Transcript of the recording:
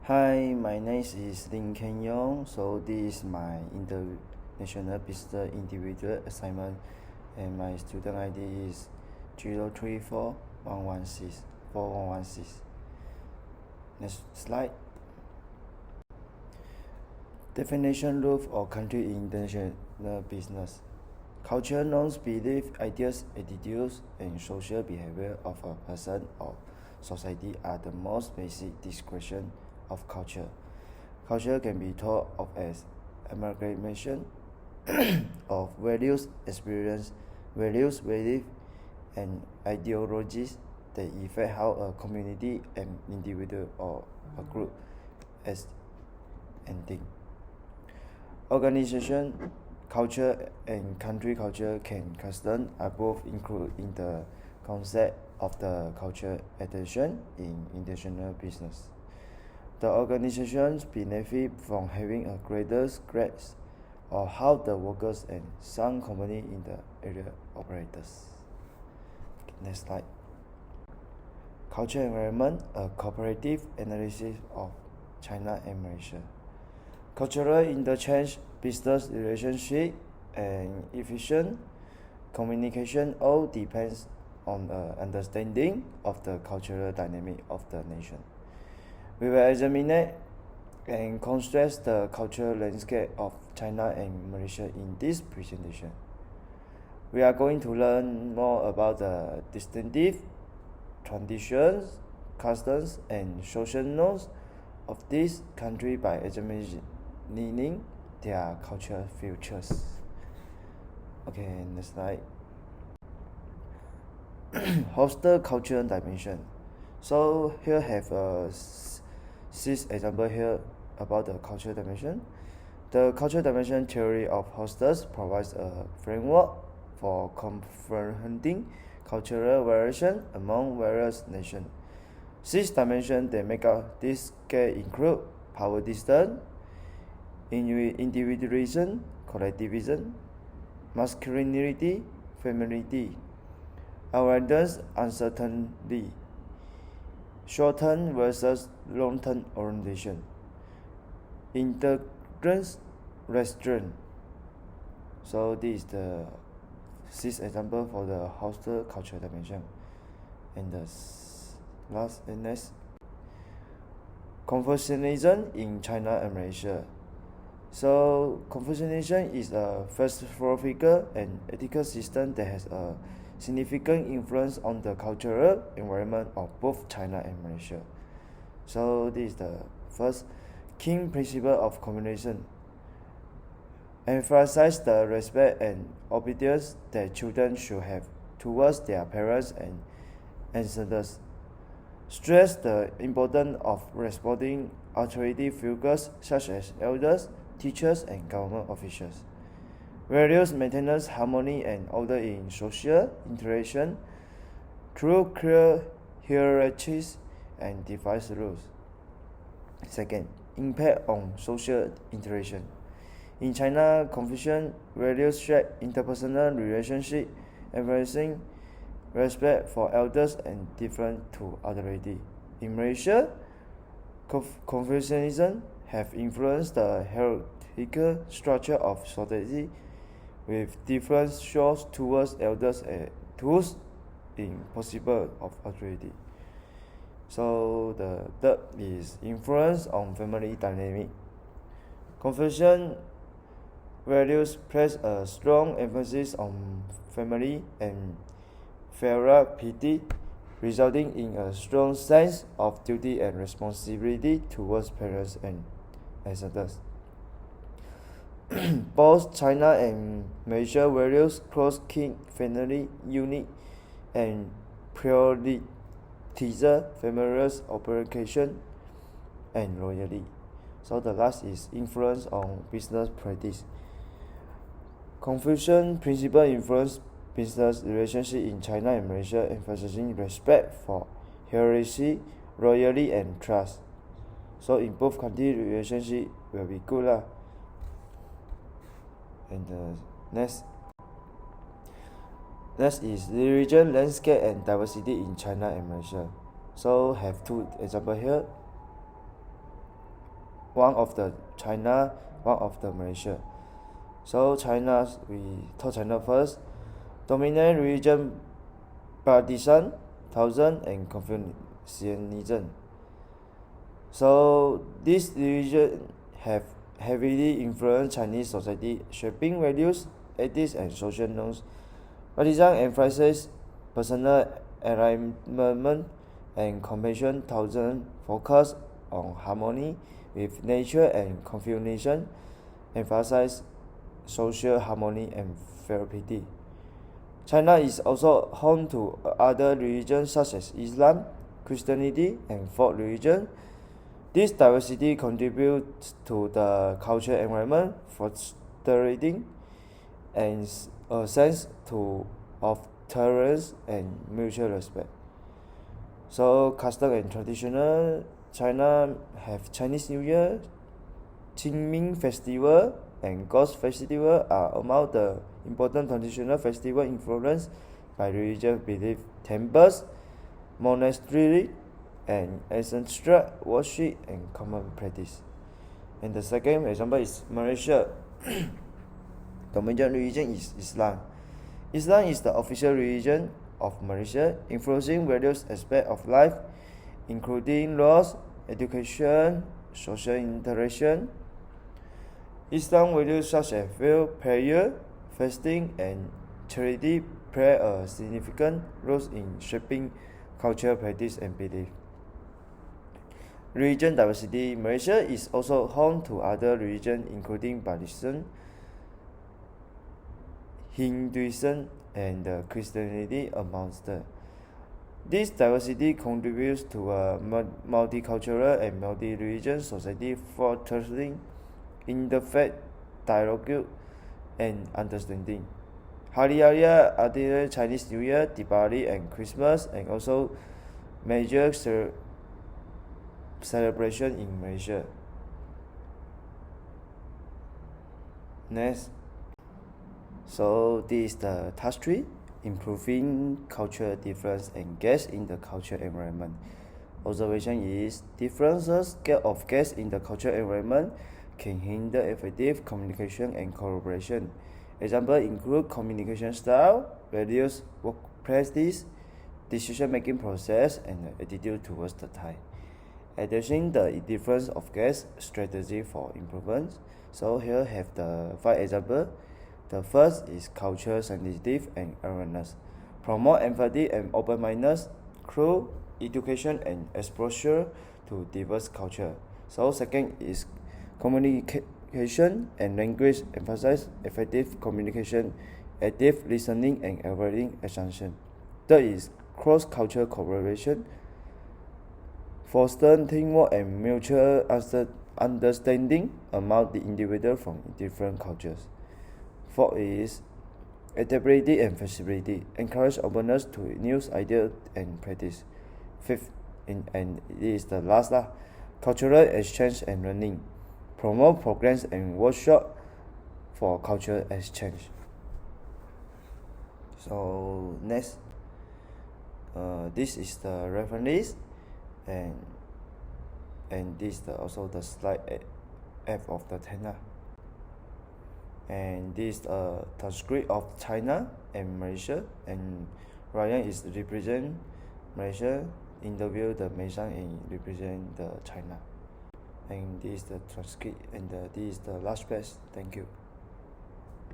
Hi, my name is Lim Kian Yong. So this is my international business individual assignment, and my student ID is 034116416. Next slide. Definition rule or country in international business. Culture, norms, beliefs, ideas, attitudes, and social behavior of a person or society are the most basic description of culture. Culture can be thought of as amalgamation of values, experience, values, beliefs, and ideologies that affect how a community, an individual, or a group acts and think. Organization culture and country culture can custom are both included in the concept of the culture adaptation in international business. The organizations benefit from having a greater grasp of how the workers and some company in the area operators. Next slide. Culture environment, a cooperative analysis of China and Malaysia. Cultural interchange, business relationship, and efficient communication all depends on an understanding of the cultural dynamic of the nation. We will examine and contrast the cultural landscape of China and Malaysia in this presentation. We are going to learn more about the distinctive traditions, customs, and social norms of this country by examining their cultural features. Okay, next slide. Hostel cultural dimension. So here have a 6 example here about the cultural dimension. The cultural dimension theory of hostels provides a framework for comprehending cultural variation among various nations. 6 dimensions that make up this scale include power distance, individualism, collectivism, masculinity, femininity, awareness, uncertainty, short-term versus long-term orientation, integrance, restraint. So this is the 6 example for the hostel cultural dimension. And the last and next, Confucianism in China and Malaysia. So Confucianism is a philosophical and ethical system that has a significant influence on the cultural environment of both China and Malaysia. So this is the first key principle of communication. Emphasize the respect and obedience that children should have towards their parents and ancestors. Stress the importance of respecting authority figures such as elders, teachers, and government officials. Values maintenance harmony and order in social interaction through clear hierarchies and defined rules. Second, impact on social interaction. In China, Confucian values shape interpersonal relationship, embracing respect for elders and deference to authority. In Malaysia, Confucianism have influenced the hierarchical structure of society with different shows towards elders and tools in possible of authority. So the third is influence on family dynamic. Confucian values place a strong emphasis on family and philanthropy, resulting in a strong sense of duty and responsibility towards parents and ancestors. Both China and Malaysia values close kin, family unit, and prioritize families, obligation, and loyalty. So the last is influence on business practice. Confucian principle influence business relationship in China and Malaysia, emphasizing respect for hierarchy, loyalty, and trust. So in both countries, relationship will be good lah. And the next is religion, landscape, and diversity in China and Malaysia. So have 2 examples here. one of the China, one of the Malaysia. So China, we talk China first. Dominant religion Buddhism, Taoism, and Confucianism. So these religions have heavily influenced Chinese society, shaping values, ethics, and social norms. Buddhism emphasizes personal enlightenment and compassion. Taoism focus on harmony with nature, and Confucianism emphasize social harmony and fairplay. China is also home to other religions such as Islam, Christianity, and folk religion. This diversity contributes to the cultural environment, fostering and a sense of tolerance and mutual respect. So, custom and traditional China have Chinese New Year, Qingming Festival, and Ghost Festival are among the important traditional festivals influenced by religious belief. Temples, monasteries, and ancestral worship and common practice. And the second example is Malaysia. Dominant religion is Islam. Islam is the official religion of Malaysia, influencing various aspects of life, including laws, education, social interaction. Islam values such as faith, prayer, fasting, and charity play a significant role in shaping cultural practice and belief. Religion diversity. Malaysia is also home to other religions including Buddhism, Hinduism, and Christianity amongst them. This diversity contributes to a multicultural and multi-religious society, fostering interfaith dialogue and understanding. Hari Raya, other Chinese New Year, Diwali, and Christmas, and also major celebration in Malaysia. Next. So this is the task 3, improving cultural difference and gaps in the cultural environment. Observation is differences of gaps in the cultural environment can hinder effective communication and collaboration. Examples include communication style, values, work practice, decision-making process, and attitude towards the time. Addressing the difference of gaps, strategy for improvement. So here have the 5 examples. The first is culture sensitive and awareness. Promote empathy and open-mindedness through education and exposure to diverse culture. So second is communication and language. Emphasize effective communication, active listening, and avoiding assumption. Third is cross-cultural cooperation. Foster teamwork and mutual understanding among the individuals from different cultures. Fourth is adaptability and flexibility. Encourage openness to new ideas and practice. Fifth, and this is the last, cultural exchange and learning. Promote programs and workshops for cultural exchange. So next, this is the reference, and this is also the slide F of the 10. And this is a transcript of China and Malaysia, and Ryan is represent Malaysia, interview the Mason and represent the China. And this is the transcript, and this is the last page. Thank you.